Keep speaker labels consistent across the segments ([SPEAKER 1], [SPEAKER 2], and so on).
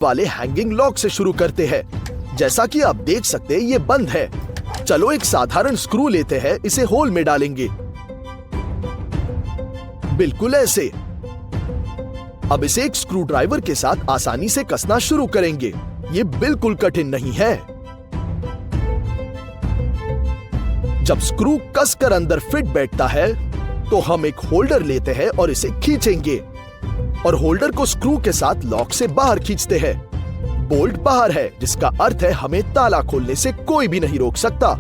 [SPEAKER 1] वाले hanging lock से शुरू करते हैं। जैसा कि आप देख सकते हैं ये बंद है। चलो एक साधारण स्क्रू लेते हैं, इसे होल में डालेंगे, बिल्कुल ऐसे। अब इसे एक स्क्रू ड्राइवर के साथ आसानी से कसना शुरू करेंगे। ये बिल्कुल कठिन नहीं है। जब स्क्रू कसकर अंदर फिट बैठता है तो हम एक होल्डर लेते हैं और इसे खींचेंगे और होल्डर को स्क्रू के साथ लॉक से बाहर खींचते हैं। बोल्ट बाहर है, जिसका अर्थ है हमें ताला खोलने से कोई भी नहीं रोक सकता।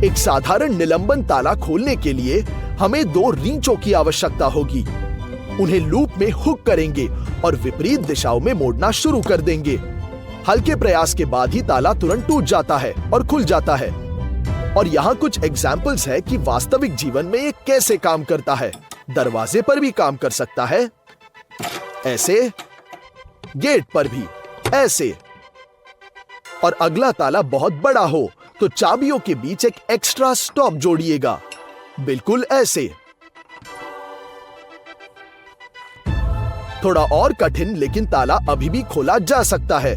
[SPEAKER 1] एक साधारण निलंबन ताला खोलने के लिए हमें 2 रींचों की आवश्यकता होगी। उन्हें लूप में हुक करेंगे और विपरीत दिशाओं में मोड़ना शुरू कर देंगे। हल्के प्रयास के बाद ही ताला तुरंत टूट जाता है और खुल जाता है। और यहाँ कुछ एग्जाम्पल्स है कि वास्तविक जीवन में ये कैसे काम करता है। दरवाजे पर भी काम कर सकता है, ऐसे, गेट पर भी ऐसे। और अगला ताला बहुत बड़ा हो तो चाबियों के बीच एक एक्स्ट्रा स्टॉप जोड़िएगा, बिल्कुल ऐसे। थोड़ा और कठिन, लेकिन ताला अभी भी खोला जा सकता है।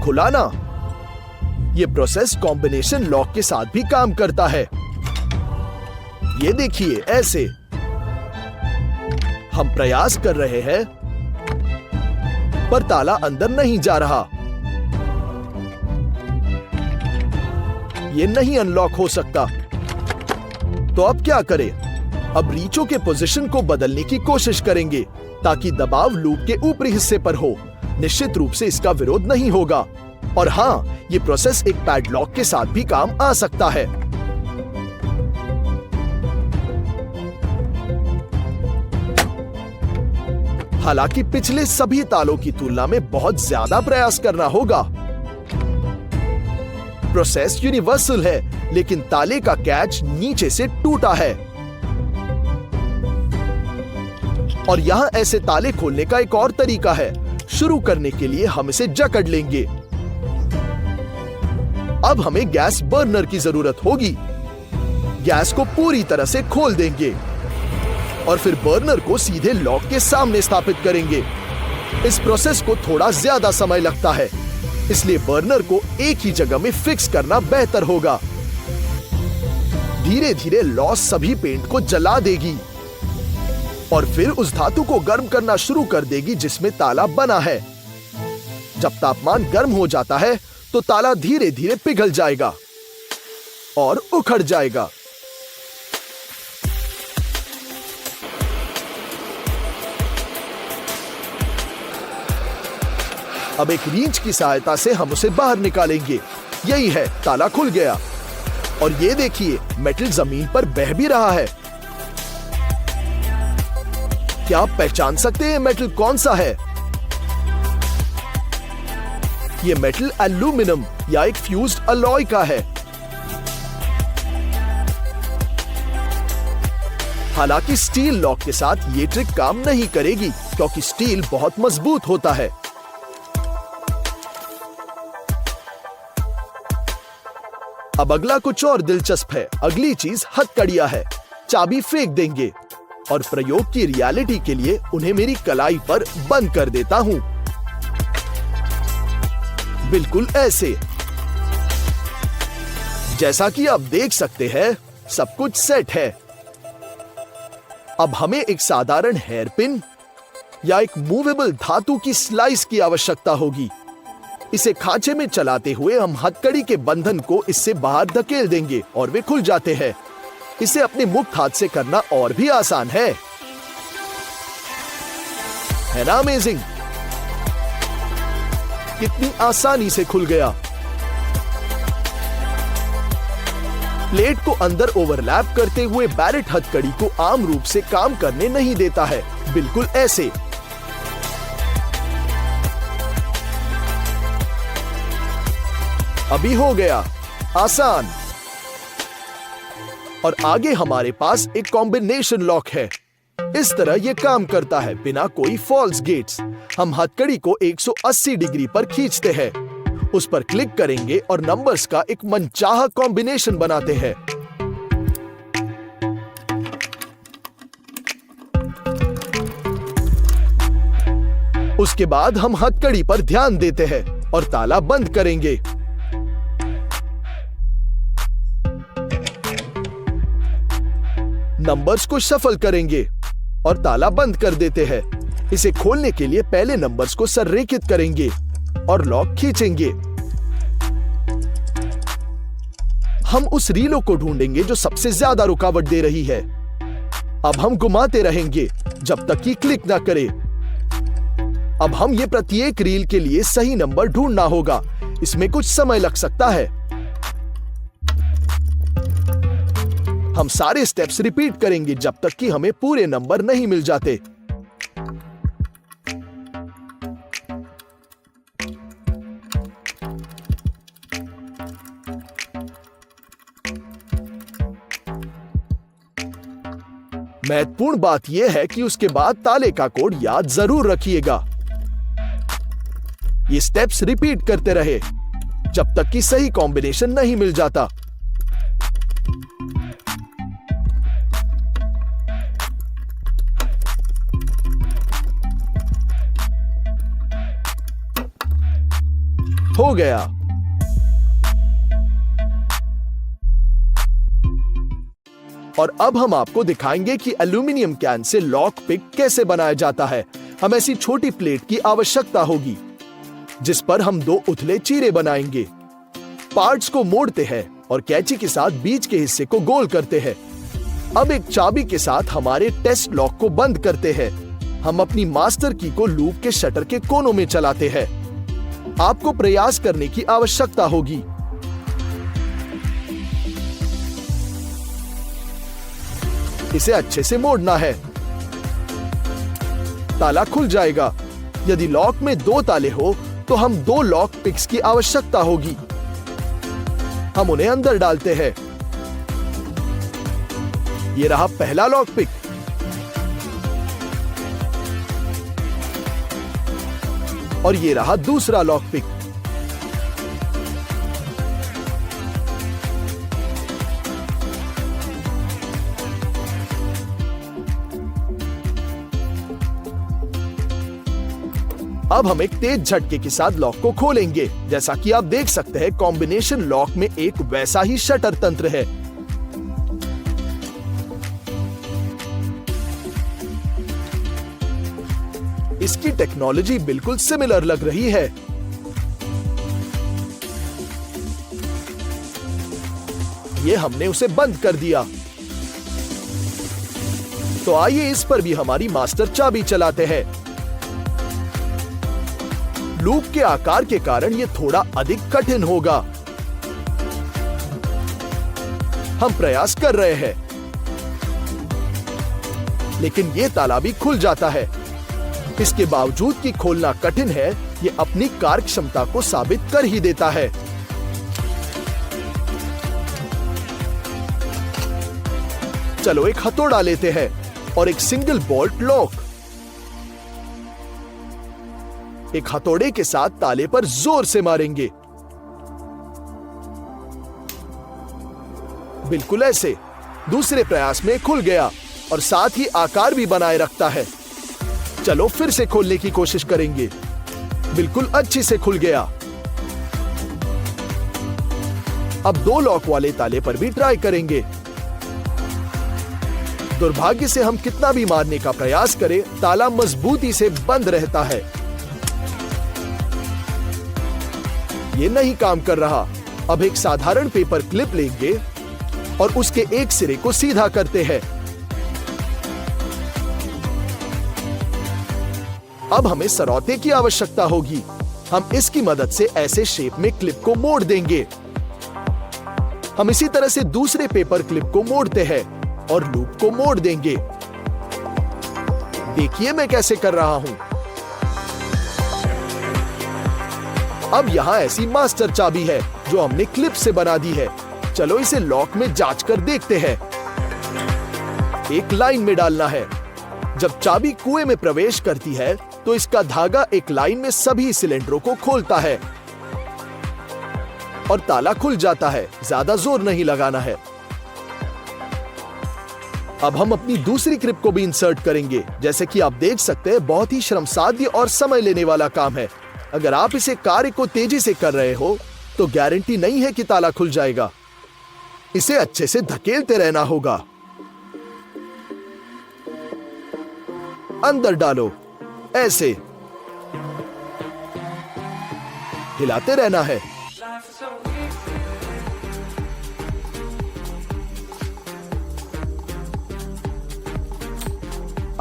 [SPEAKER 1] खुला ना। यह प्रोसेस कॉम्बिनेशन लॉक के साथ भी काम करता है। ये देखिए, ऐसे। हम प्रयास कर रहे हैं पर ताला अंदर नहीं जा रहा। ये नहीं अनलॉक हो सकता। तो अब क्या करें? अब रीचों के पोजीशन को बदलने की कोशिश करेंगे ताकि दबाव लूप के ऊपरी हिस्से पर हो। निश्चित रूप से इसका विरोध नहीं होगा। और हाँ, ये प्रोसेस एक पैडलॉक के साथ भी काम आ सकता है। हालांकि पिछले सभी तालों की तुलना में बहुत ज्यादा प्रयास करना होगा। प्रोसेस यूनिवर्सल है, लेकिन ताले का कैच नीचे से टूटा है। और यहां ऐसे ताले खोलने का एक और तरीका है। शुरू करने के लिए हम इसे जकड़ लेंगे। अब हमें गैस बर्नर की जरूरत होगी। गैस को पूरी तरह से खोल देंगे और फिर बर्नर को सीधे लॉक के सामने स्थापित करेंगे। इस प्रोसेस को थोड़ा ज्यादा समय लगता है, इसलिए बर्नर को एक ही जगह में फिक्स करना बेहतर होगा। धीरे धीरे लॉस सभी पेंट को जला देगी और फिर उस धातु को गर्म करना शुरू कर देगी जिसमें ताला बना है। जब तापमान गर्म हो जाता है तो ताला धीरे धीरे पिघल जाएगा और उखड़ जाएगा। अब एक रींच की सहायता से हम उसे बाहर निकालेंगे। यही है, ताला खुल गया। और ये देखिए, मेटल जमीन पर बह भी रहा है। क्या आप पहचान सकते हैं मेटल कौन सा है? ये मेटल एल्यूमिनियम या एक फ्यूज्ड अलॉय का है। हालांकि स्टील लॉक के साथ ये ट्रिक काम नहीं करेगी क्योंकि स्टील बहुत मजबूत होता है। अब अगला कुछ और दिलचस्प है। अगली चीज हथकड़ियां है। चाबी फेंक देंगे और प्रयोग की रियलिटी के लिए उन्हें मेरी कलाई पर बंद कर देता हूं, बिल्कुल ऐसे। जैसा कि आप देख सकते हैं, सब कुछ सेट है। अब हमें एक साधारण हेयर पिन या एक मूवेबल धातु की स्लाइस की आवश्यकता होगी। इसे खांचे में चलाते हुए हम हथकड़ी के बंधन को इससे बाहर धकेल देंगे और वे खुल जाते हैं। इसे अपने मुक्त हाथ से करना और भी आसान है ना? अमेजिंग! कितनी आसानी से खुल गया। प्लेट को अंदर ओवरलैप करते हुए बैरेट हथकड़ी को आम रूप से काम करने नहीं देता है, बिल्कुल ऐसे। अभी हो गया, आसान। और आगे हमारे पास एक कॉम्बिनेशन लॉक है। इस तरह यह काम करता है बिना कोई फॉल्स गेट्स। हम हथकड़ी को 180 डिग्री पर खींचते हैं उस पर क्लिक करेंगे और नंबर्स का एक मनचाहा कॉम्बिनेशन बनाते हैं। उसके बाद हम हथकड़ी पर ध्यान देते हैं और ताला बंद करेंगे। नंबर्स को शफल करेंगे और ताला बंद कर देते हैं। इसे खोलने के लिए पहले नंबर्स को संरेखित करेंगे और लॉक खींचेंगे। हम उस रीलों को ढूंढेंगे जो सबसे ज्यादा रुकावट दे रही है। अब हम घुमाते रहेंगे जब तक कि क्लिक ना करे। अब हम ये प्रत्येक रील के लिए सही नंबर ढूंढना होगा। इसमें कुछ समय लग सकता है। हम सारे स्टेप्स रिपीट करेंगे जब तक कि हमें पूरे नंबर नहीं मिल जाते। महत्वपूर्ण बात यह है कि उसके बाद ताले का कोड याद जरूर रखिएगा। ये स्टेप्स रिपीट करते रहे जब तक कि सही कॉम्बिनेशन नहीं मिल जाता। हो गया। और अब हम आपको दिखाएंगे कि एल्यूमिनियम कैन से लॉक पिक कैसे बनाया जाता है। हम ऐसी छोटी प्लेट की आवश्यकता होगी जिस पर हम 2 उथले चीरे बनाएंगे। पार्ट्स को मोड़ते हैं और कैंची के साथ बीच के हिस्से को गोल करते हैं। अब एक चाबी के साथ हमारे टेस्ट लॉक को बंद करते हैं। हम अपनी मास्टर की को लूप के शटर के कोनों में चलाते हैं। आपको प्रयास करने की आवश्यकता होगी। इसे अच्छे से मोड़ना है। ताला खुल जाएगा। यदि लॉक में 2 ताले हो तो हम 2 लॉक पिक्स की आवश्यकता होगी। हम उन्हें अंदर डालते हैं। ये रहा पहला लॉक पिक। और ये रहा दूसरा लॉक पिक। अब हम एक तेज झटके के साथ लॉक को खोलेंगे। जैसा कि आप देख सकते हैं, कॉम्बिनेशन लॉक में एक वैसा ही शटर तंत्र है। इसकी टेक्नोलॉजी बिल्कुल सिमिलर लग रही है। ये हमने उसे बंद कर दिया। तो आइए इस पर भी हमारी मास्टर चाबी चलाते हैं। लूप के आकार के कारण यह थोड़ा अधिक कठिन होगा। हम प्रयास कर रहे हैं, लेकिन यह ताला भी खुल जाता है। इसके बावजूद कि खोलना कठिन है, यह अपनी कार्यक्षमता को साबित कर ही देता है। चलो एक हथौड़ा लेते हैं और एक सिंगल बोल्ट लॉक। एक हथौड़े के साथ ताले पर जोर से मारेंगे। बिल्कुल ऐसे। दूसरे प्रयास में खुल गया और साथ ही आकार भी बनाए रखता है। चलो फिर से खोलने की कोशिश करेंगे। बिल्कुल अच्छी से खुल गया। अब 2 लॉक वाले ताले पर भी ट्राई करेंगे। दुर्भाग्य से हम कितना भी मारने का प्रयास करें, ताला मजबूती से बंद रहता है। ये नहीं काम कर रहा। अब एक साधारण पेपर क्लिप लेंगे और उसके एक सिरे को सीधा करते हैं। अब हमें सरौते की आवश्यकता होगी। हम इसकी मदद से ऐसे शेप में क्लिप को मोड़ देंगे। हम इसी तरह से दूसरे पेपर क्लिप को मोड़ते हैं और लूप को मोड़ देंगे। देखिए मैं कैसे कर रहा हूं। अब यहां ऐसी मास्टर चाबी है जो हमने क्लिप से बना दी है। चलो इसे लॉक में जांच कर देखते हैं। एक लाइन में डालना है। जब चाबी कुएं में प्रवेश करती है तो इसका धागा एक लाइन में सभी सिलेंडरों को खोलता है। और ताला खुल जाता है। ज्यादा जोर नहीं लगाना है। अब हम अपनी दूसरी क्लिप को भी इंसर्ट करेंगे। जैसे कि आप देख सकते हैं, बहुत ही श्रमसाध्य और समय लेने वाला काम है। अगर आप इसे कार्य को तेजी से कर रहे हो तो गारंटी नहीं है कि ताला खुल जाएगा। इसे अच्छे से धकेलते रहना होगा। अंदर डालो, ऐसे हिलाते रहना है।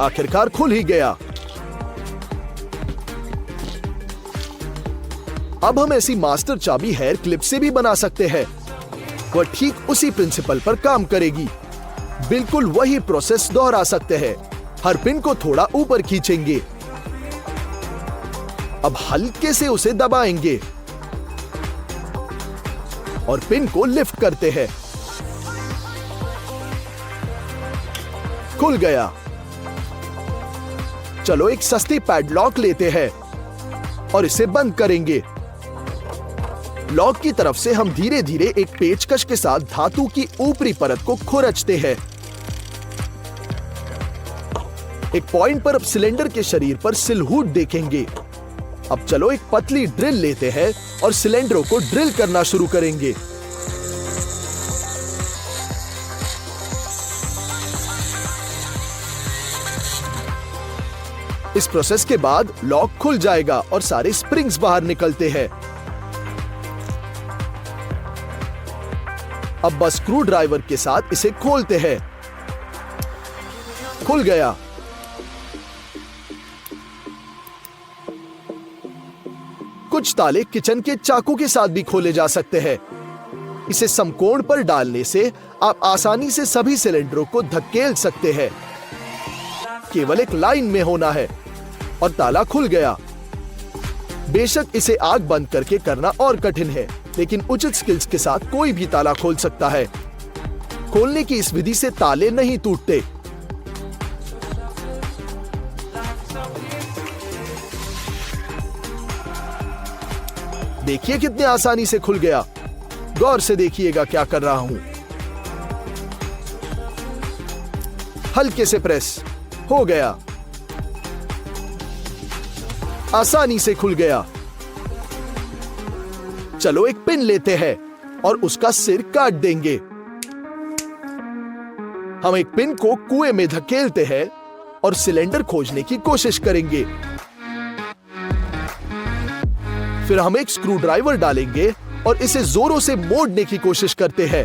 [SPEAKER 1] आखिरकार खुल ही गया। अब हम ऐसी मास्टर चाबी हेयर क्लिप से भी बना सकते हैं। वह ठीक उसी प्रिंसिपल पर काम करेगी। बिल्कुल वही प्रोसेस दोहरा सकते हैं। हर पिन को थोड़ा ऊपर खींचेंगे। अब हल्के से उसे दबाएंगे और पिन को लिफ्ट करते हैं। खुल गया। चलो एक सस्ती पैडलॉक लेते हैं और इसे बंद करेंगे। लॉक की तरफ से हम धीरे धीरे एक पेचकश के साथ धातु की ऊपरी परत को खुरचते हैं। एक पॉइंट पर अब सिलेंडर के शरीर पर सिलहूट देखेंगे। अब चलो एक पतली ड्रिल लेते हैं और सिलेंडरों को ड्रिल करना शुरू करेंगे। इस प्रोसेस के बाद लॉक खुल जाएगा और सारे स्प्रिंग्स बाहर निकलते हैं। अब बस स्क्रू ड्राइवर के साथ इसे खोलते हैं। खुल गया। कुछ ताले किचन के चाकू के साथ भी खोले जा सकते हैं। इसे समकोण पर डालने से आप आसानी से सभी सिलेंडरों को धकेल सकते हैं। केवल एक लाइन में होना है और ताला खुल गया। बेशक इसे आग बंद करके करना और कठिन है, लेकिन उचित स्किल्स के साथ कोई भी ताला खोल सकता है। खोलने की इस विधि से ताले नहीं टूटते। देखिए कितने आसानी से खुल गया। गौर से देखिएगा क्या कर रहा हूं। हल्के से प्रेस हो गया। आसानी से खुल गया। चलो एक पिन लेते हैं और उसका सिर काट देंगे। हम एक पिन को कुएं में धकेलते हैं और सिलेंडर खोजने की कोशिश करेंगे। फिर हम एक स्क्रू ड्राइवर डालेंगे और इसे जोरों से मोड़ने की कोशिश करते हैं।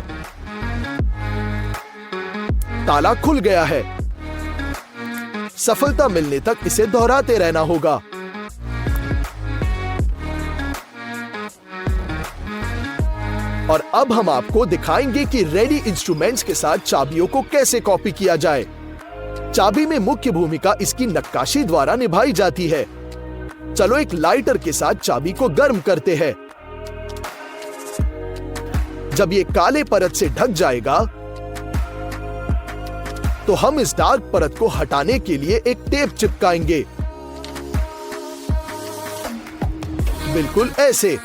[SPEAKER 1] ताला खुल गया है। सफलता मिलने तक इसे दोहराते रहना होगा। और अब हम आपको दिखाएंगे कि रेडी इंस्ट्रूमेंट्स के साथ चाबियों को कैसे कॉपी किया जाए। चाबी में मुख्य भूमिका इसकी नक्काशी द्वारा निभाई जाती है। चलो एक लाइटर के साथ चाबी को गर्म करते हैं। जब ये काले परत से ढक जाएगा तो हम इस डार्क परत को हटाने के लिए एक टेप चिपकाएंगे। बिल्कुल ऐसे।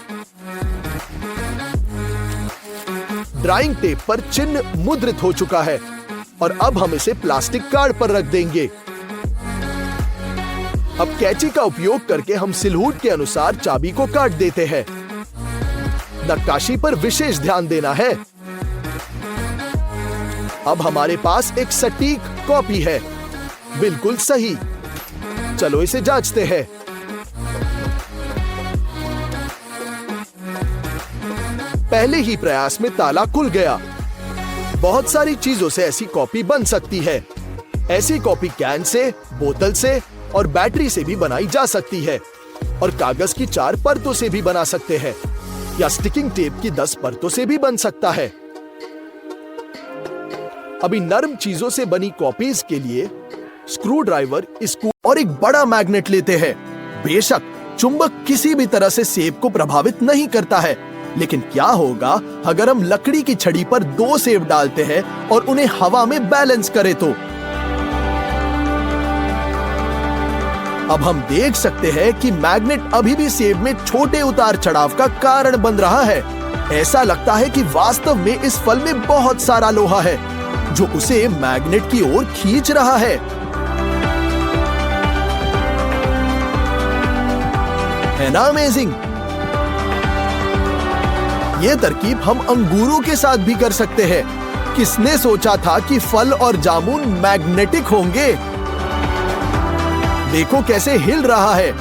[SPEAKER 1] ड्राइंग टेप पर चिन्ह मुद्रित हो चुका है और अब हम इसे प्लास्टिक कार्ड पर रख देंगे। अब कैंची का उपयोग करके हम सिलहूट के अनुसार चाबी को काट देते हैं। नक्काशी पर विशेष ध्यान देना है। अब हमारे पास एक सटीक कॉपी है। बिल्कुल सही। चलो इसे जांचते हैं। पहले ही प्रयास में ताला खुल गया। बहुत सारी चीजों से ऐसी कॉपी बन सकती है। ऐसी कॉपी कैन से, बोतल से और बैटरी से भी बनाई जा सकती है और कागज की 4 परतों से भी बना सकते हैं या स्टिकिंग टेप की 10 परतों से भी बन सकता है। अभी नरम चीजों से बनी कॉपीज के लिए स्क्रू ड्राइवर, स्क्रू और एक बड़ा मैग्नेट लेते हैं। बेशक चुंबक किसी भी तरह से सेब को प्रभावित नहीं करता है, लेकिन क्या होगा अगर हम लकड़ी की छड़ी पर 2 सेब डालते हैं और उन्हें हवा में बैलेंस करें तो? अब हम देख सकते हैं कि मैग्नेट अभी भी सेब में छोटे उतार चढ़ाव का कारण बन रहा है। ऐसा लगता है कि वास्तव में इस फल में बहुत सारा लोहा है जो उसे मैग्नेट की ओर खींच रहा है। ना अमेजिंग? ये तरकीब हम अंगूरों के साथ भी कर सकते हैं। किसने सोचा था कि फल और जामुन मैग्नेटिक होंगे? देखो कैसे हिल रहा है।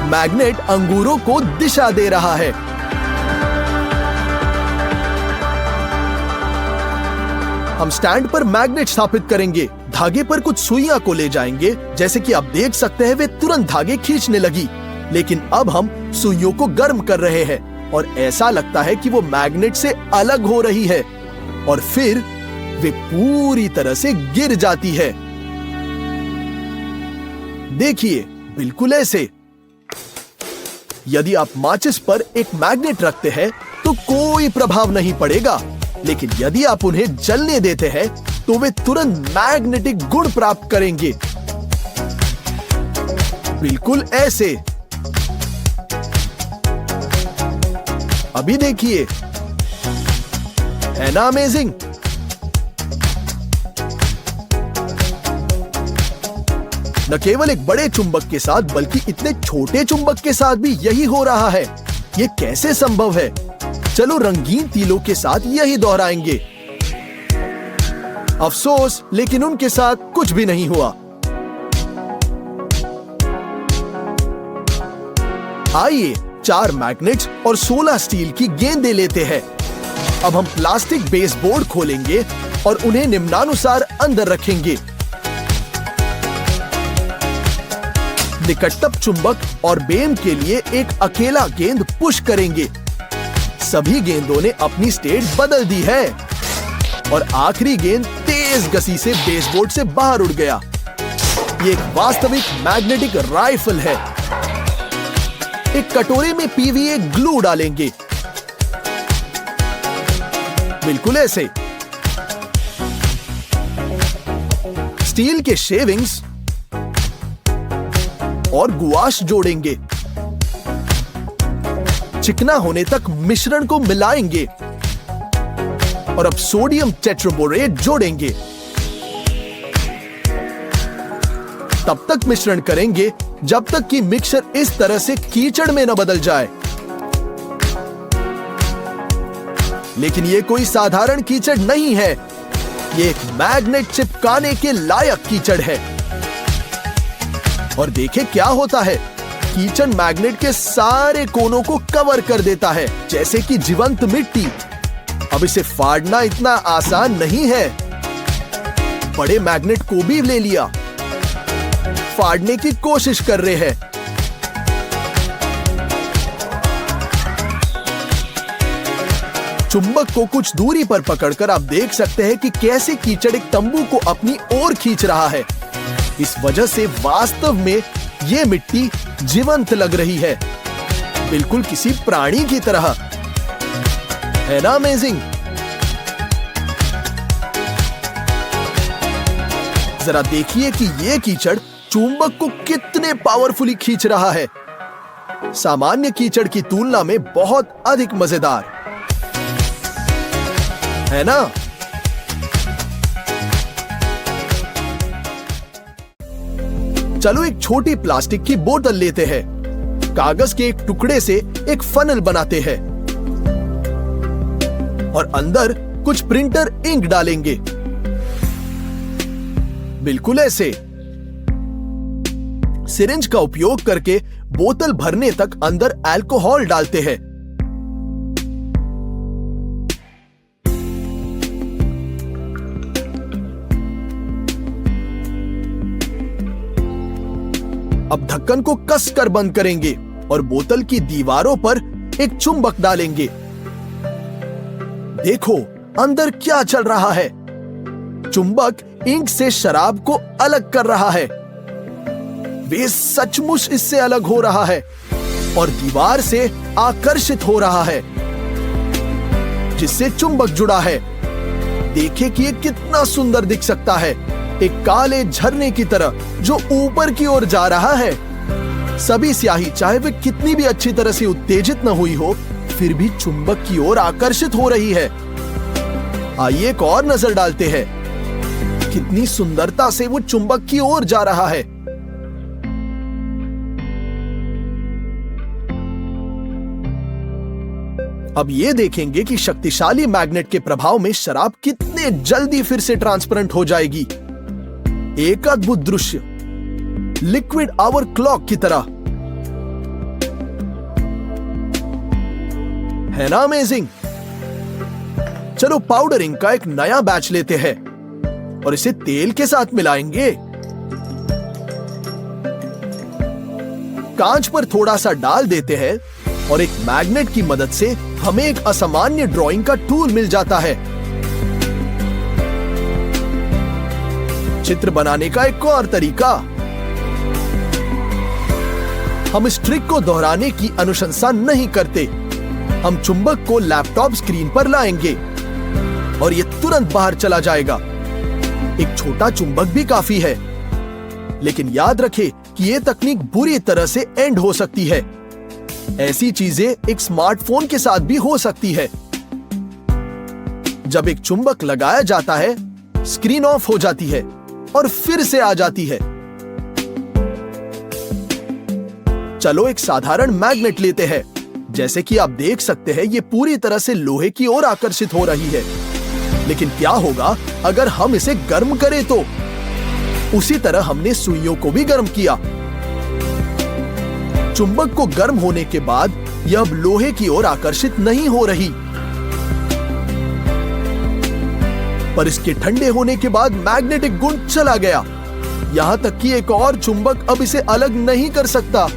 [SPEAKER 1] मैग्नेट अंगूरों को दिशा दे रहा है। हम स्टैंड पर मैग्नेट स्थापित करेंगे, धागे पर कुछ सुइयां को ले जाएंगे। जैसे कि आप देख सकते हैं वे तुरंत धागे खींचने लगी। लेकिन अब हम सुइयों को गर्म कर रहे हैं और ऐसा लगता है कि वो मैग्नेट से अलग हो रही है और फिर वे पूरी तरह से गिर जाती है। देखिए, बिल्कुल ऐसे। यदि आप माचिस पर एक मैग्नेट रखते हैं तो कोई प्रभाव नहीं पड़ेगा, लेकिन यदि आप उन्हें जलने देते हैं तो वे तुरंत मैग्नेटिक गुण प्राप्त करेंगे। बिल्कुल ऐसे। अभी देखिए, है ना अमेजिंग? न केवल एक बड़े चुंबक के साथ बल्कि इतने छोटे चुंबक के साथ भी यही हो रहा है। ये कैसे संभव है? चलो रंगीन तीलों के साथ यही दोहराएंगे। अफसोस, लेकिन उनके साथ कुछ भी नहीं हुआ। आइए 4 मैग्नेट्स और 16 स्टील की गेंदें लेते हैं। अब हम प्लास्टिक बेसबोर्ड खोलेंगे और उन्हें निम्नानुसार अंदर रखेंगे। निकटतम चुंबक और बेम के लिए एक अकेला गेंद पुश करेंगे। सभी गेंदों ने अपनी स्टेट बदल दी है और आखिरी गेंद तेज गति से बेसबोर्ड से बाहर उड़ गया। ये एक वास्तविक मैग्नेटिक राइफल है। एक कटोरे में पीवीए ग्लू डालेंगे, बिल्कुल ऐसे। स्टील के शेविंग्स और गुआश जोड़ेंगे। चिकना होने तक मिश्रण को मिलाएंगे और अब सोडियम टेट्राबोरेट जोड़ेंगे। तब तक मिश्रण करेंगे जब तक कि मिक्सचर इस तरह से कीचड़ में न बदल जाए। लेकिन ये कोई साधारण कीचड़ नहीं है, ये एक मैग्नेट चिपकाने के लायक कीचड़ है। और देखें क्या होता है, कीचड़ मैग्नेट के सारे कोनों को कवर कर देता है जैसे कि जीवंत मिट्टी। अब इसे फाड़ना इतना आसान नहीं है। बड़े मैग्नेट को भी ले लिया, फाड़ने की कोशिश कर रहे हैं। चुंबक को कुछ दूरी पर पकड़कर आप देख सकते हैं कि कैसे कीचड़ एक तंबू को अपनी ओर खींच रहा है। इस वजह से वास्तव में यह मिट्टी जीवंत लग रही है, बिल्कुल किसी प्राणी की तरह। है ना अमेजिंग? जरा देखिए कि यह कीचड़ चुंबक को कितने पावरफुली खींच रहा है। सामान्य कीचड़ की तुलना में बहुत अधिक मजेदार, है ना? चलो एक छोटी प्लास्टिक की बोतल लेते हैं। कागज के एक टुकड़े से एक फनल बनाते हैं और अंदर कुछ प्रिंटर इंक डालेंगे, बिल्कुल ऐसे। सिरिंज का उपयोग करके बोतल भरने तक अंदर अल्कोहल डालते हैं। अब ढक्कन को कसकर बंद करेंगे और बोतल की दीवारों पर एक चुंबक डालेंगे। देखो अंदर क्या चल रहा है। चुंबक इंक से शराब को अलग कर रहा है। वे सचमुच इससे अलग हो रहा है और दीवार से आकर्षित हो रहा है जिससे चुंबक जुड़ा है। देखिए कि ये कितना सुंदर दिख सकता है, एक काले झरने की तरह जो ऊपर की ओर जा रहा है। सभी स्याही चाहे वे कितनी भी अच्छी तरह से उत्तेजित न हुई हो, फिर भी चुंबक की ओर आकर्षित हो रही है। आइए एक और नजर डालते हैं। कितनी सुंदरता से वो चुंबक की ओर जा रहा है। अब ये देखेंगे कि शक्तिशाली मैग्नेट के प्रभाव में शराब कितने जल्दी फिर से ट्रांसपेरेंट हो जाएगी। एक अद्भुत दृश्य, लिक्विड आवर क्लॉक की तरह, है ना अमेजिंग? चलो पाउडरिंग का एक नया बैच लेते हैं और इसे तेल के साथ मिलाएंगे। कांच पर थोड़ा सा डाल देते हैं और एक मैग्नेट की मदद से हमें एक असामान्य ड्राइंग का टूल मिल जाता है। चित्र बनाने का एक और तरीका, हम इस ट्रिक को दोहराने की अनुशंसा नहीं करते। हम चुंबक को लैपटॉप स्क्रीन पर लाएंगे और यह तुरंत बाहर चला जाएगा। एक छोटा चुंबक भी काफी है, लेकिन याद रखें कि यह तकनीक बुरी तरह से एंड हो सकती है। ऐसी चीजें एक स्मार्टफोन के साथ भी हो सकती है। जब एक चुंबक लगाया जाता है, स्क्रीन ऑफ हो जाती है और फिर से आ जाती है। चलो एक साधारण मैग्नेट लेते हैं। जैसे कि आप देख सकते हैं, ये पूरी तरह से लोहे की ओर आकर्षित हो रही है। लेकिन क्या होगा अगर हम इसे गर्म करें तो? उसी तरह हमने सुइयों को भी गर्म किया। चुंबक को गर्म होने के बाद यह अब लोहे की ओर आकर्षित नहीं हो रही, पर इसके ठंडे होने के बाद मैग्नेटिक गुण चला गया। यहां तक कि एक और चुंबक अब इसे अलग नहीं कर सकता।